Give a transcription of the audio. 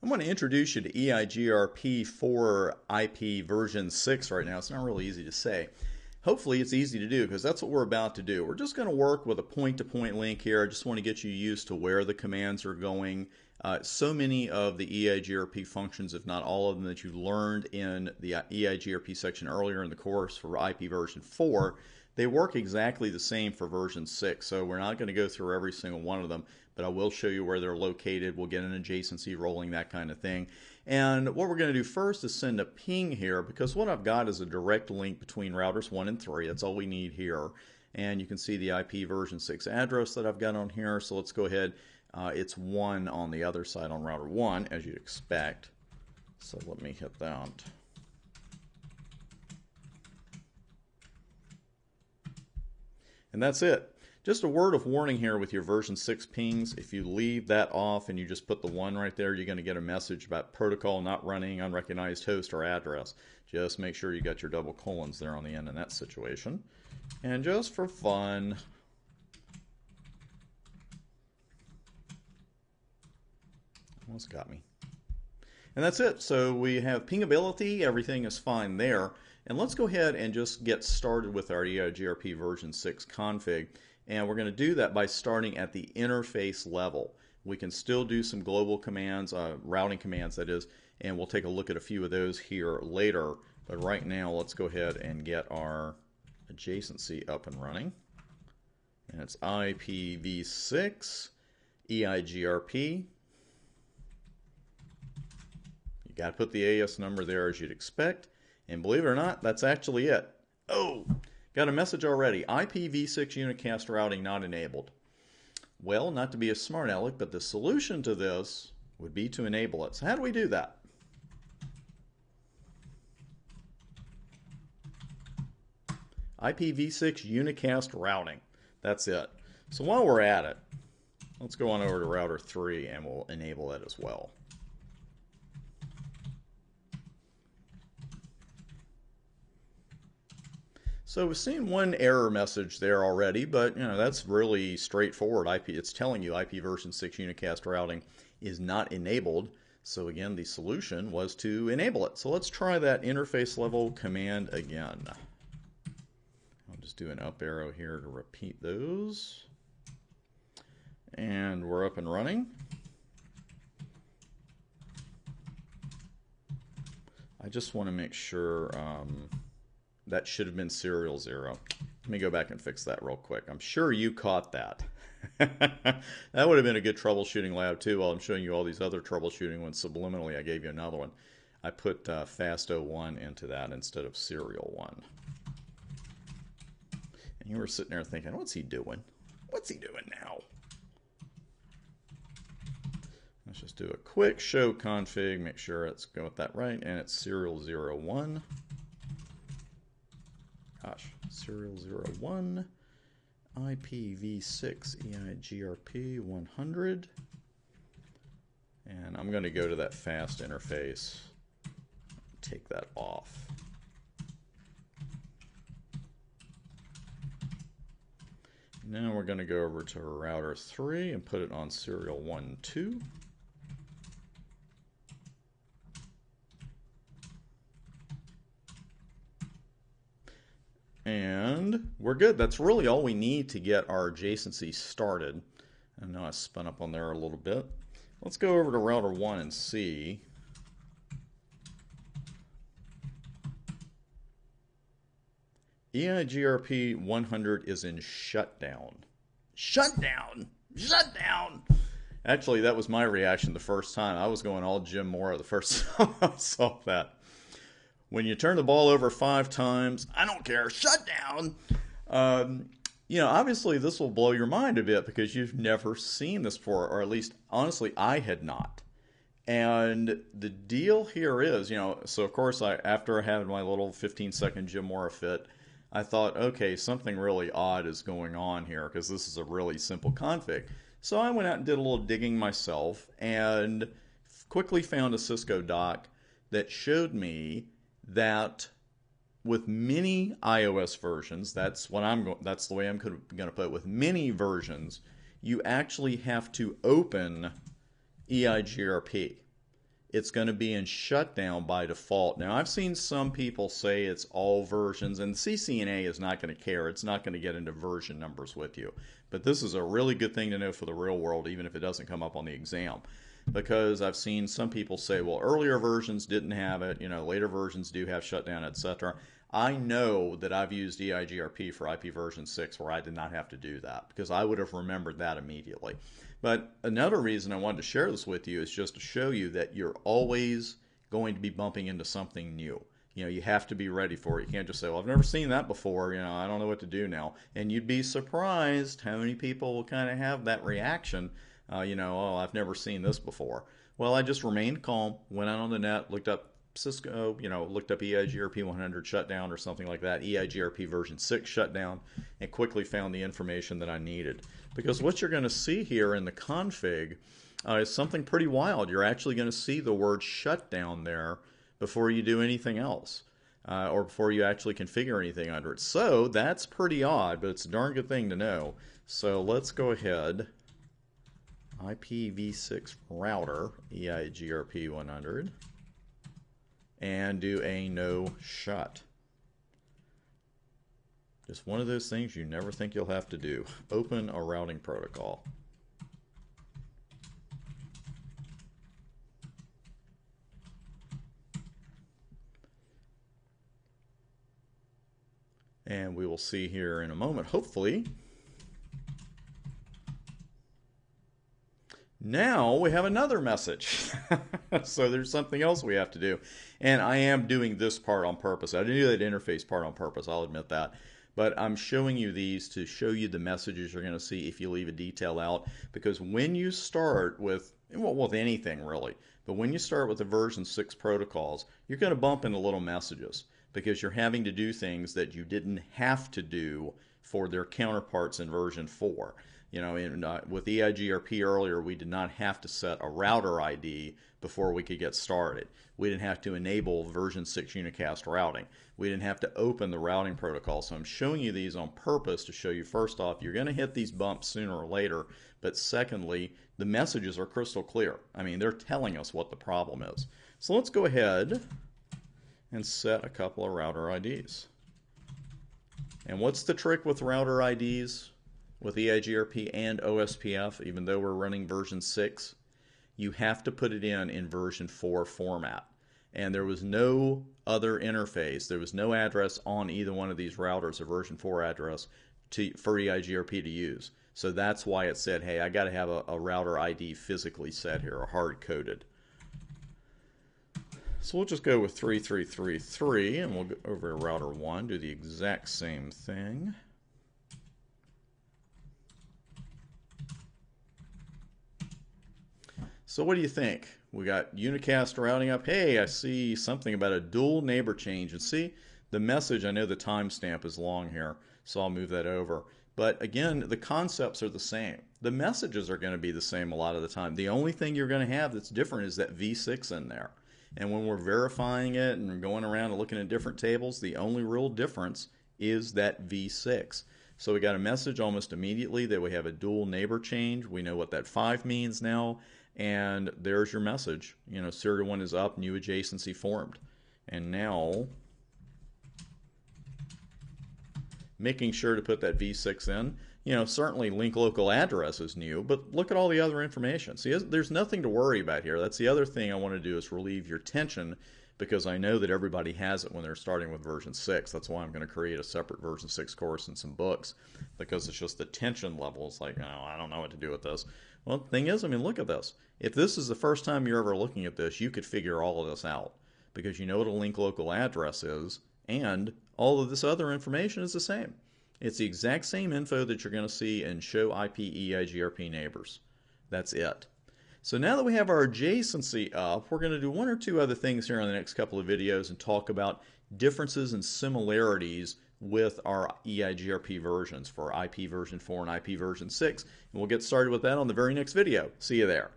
I'm going to introduce you to EIGRP 4 IP version 6 right now. It's not really easy to say. Hopefully it's easy to do because that's what we're about to do. We're just going to work with a point-to-point link here. I just want to get you used to where the commands are going. So many of the EIGRP functions, if not all of them, that you learned in the EIGRP section earlier in the course for IP version 4, they work exactly the same for version 6. So we're not going to go through every single one of them, but I will show you where they're located. We'll get an adjacency rolling, that kind of thing. And what we're going to do first is send a ping here, because what I've got is a direct link between routers 1 and 3. That's all we need here. And you can see the IP version 6 address that I've got on here. So let's go ahead. It's 1 on the other side on router 1, as you'd expect. So let me hit that. And that's it. Just a word of warning here with your version 6 pings. If you leave that off and you just put the 1 right there, you're going to get a message about protocol not running, unrecognized host or address. Just make sure you got your double colons there on the end in that situation. And just for fun, almost got me. And that's it. So we have pingability. Everything is fine there. And let's go ahead and just get started with our EIGRP version 6 config. And we're going to do that by starting at the interface level. We can still do some global commands, routing commands that is, and we'll take a look at a few of those here later. But right now, let's go ahead and get our adjacency up and running. And it's IPv6 EIGRP. You got to put the AS number there as you'd expect. And believe it or not, that's actually it. Oh, got a message already. IPv6 unicast routing not enabled. Well, not to be a smart aleck, but the solution to this would be to enable it. So how do we do that? IPv6 unicast routing. That's it. So while we're at it, let's go on over to router 3 and we'll enable it as well. So we've seen one error message there already, but that's really straightforward. It's telling you IP version 6 unicast routing is not enabled. So again, the solution was to enable it. So let's try that interface level command again. I'll just do an up arrow here to repeat those. And we're up and running. I just want to make sure that should have been serial 0. Let me go back and fix that real quick. I'm sure you caught that. That would have been a good troubleshooting lab too, while I'm showing you all these other troubleshooting ones. Subliminally, I gave you another one. I put fast01 into that instead of serial 1. And you were sitting there thinking, what's he doing? What's he doing now? Let's just do a quick show config, make sure it's going with that right, and it's serial 01. Gosh, serial 01, IPv6 EIGRP 100. And I'm going to go to that fast interface, take that off. Now we're going to go over to router 3 and put it on serial 12. And we're good. That's really all we need to get our adjacency started. I know I spun up on there a little bit. Let's go over to router 1 and see. EIGRP 100 is in shutdown. Shutdown! Shutdown! Actually, that was my reaction the first time. I was going all Jim Mora the first time I saw that. When you turn the ball over 5 times, I don't care, shut down. Obviously this will blow your mind a bit because you've never seen this before, or at least, honestly, I had not. And the deal here is, so of course, after I had my little 15-second Jim Mora fit, I thought, okay, something really odd is going on here because this is a really simple config. So I went out and did a little digging myself and quickly found a Cisco doc that showed me that with many iOS versions, that's the way I'm going to put it. With many versions, you actually have to open EIGRP. it's going to be in shutdown by default. Now, I've seen some people say it's all versions, and CCNA is not going to care. It's not going to get into version numbers with you. But this is a really good thing to know for the real world, even if it doesn't come up on the exam. Because I've seen some people say, well, earlier versions didn't have it, later versions do have shutdown, etc. I know that I've used EIGRP for IP version 6 where I did not have to do that, because I would have remembered that immediately. But another reason I wanted to share this with you is just to show you that you're always going to be bumping into something new. You have to be ready for it. You can't just say, well, I've never seen that before, I don't know what to do now. And you'd be surprised how many people will kind of have that reaction. Oh, I've never seen this before. Well, I just remained calm, went out on the net, looked up Cisco, looked up EIGRP 100 shutdown or something like that, EIGRP version 6 shutdown, and quickly found the information that I needed. Because what you're going to see here in the config is something pretty wild. You're actually going to see the word shutdown there before you do anything else, or before you actually configure anything under it. So that's pretty odd, but it's a darn good thing to know. So let's go ahead. IPv6 router, EIGRP 100, and do a no shut. Just one of those things you never think you'll have to do. Open a routing protocol. And we will see here in a moment, hopefully. Now we have another message. So there's something else we have to do. And I am doing this part on purpose. I didn't do that interface part on purpose, I'll admit that. But I'm showing you these to show you the messages you're going to see if you leave a detail out. Because when you start with, well, with anything really, but when you start with the version 6 protocols, you're going to bump into little messages because you're having to do things that you didn't have to do for their counterparts in version 4. With EIGRP earlier, we did not have to set a router ID before we could get started. We didn't have to enable version 6 unicast routing. We didn't have to open the routing protocol. So I'm showing you these on purpose to show you, first off, you're going to hit these bumps sooner or later. But secondly, the messages are crystal clear. I mean, they're telling us what the problem is. So let's go ahead and set a couple of router IDs. And what's the trick with router IDs? With EIGRP and OSPF, even though we're running version 6, you have to put it in version 4 format. And there was no other interface, there was no address on either one of these routers, a version 4 address for EIGRP to use. So that's why it said, hey, I got to have a router ID physically set here, or hard-coded. So we'll just go with 3333, and we'll go over to router 1, do the exact same thing. So what do you think? We got unicast routing up. Hey, I see something about a dual neighbor change. And see, the message, I know the timestamp is long here, so I'll move that over. But again, the concepts are the same. The messages are going to be the same a lot of the time. The only thing you're going to have that's different is that V6 in there. And when we're verifying it and going around and looking at different tables, the only real difference is that V6. So we got a message almost immediately that we have a dual neighbor change. We know what that 5 means now. And there's your message. Serial 1 is up, new adjacency formed. And now, making sure to put that V6 in. Certainly link local address is new, but look at all the other information. See, there's nothing to worry about here. That's the other thing I want to do, is relieve your tension, because I know that everybody has it when they're starting with version 6. That's why I'm going to create a separate version 6 course and some books, because it's just the tension level. It's like, oh, I don't know what to do with this. Well, the thing is, look at this. If this is the first time you're ever looking at this, you could figure all of this out, because you know what a link local address is, and all of this other information is the same. It's the exact same info that you're going to see in show IP EIGRP neighbors. That's it. So now that we have our adjacency up, we're going to do one or two other things here in the next couple of videos and talk about differences and similarities with our EIGRP versions for IP version 4 and IP version 6. And we'll get started with that on the very next video. See you there.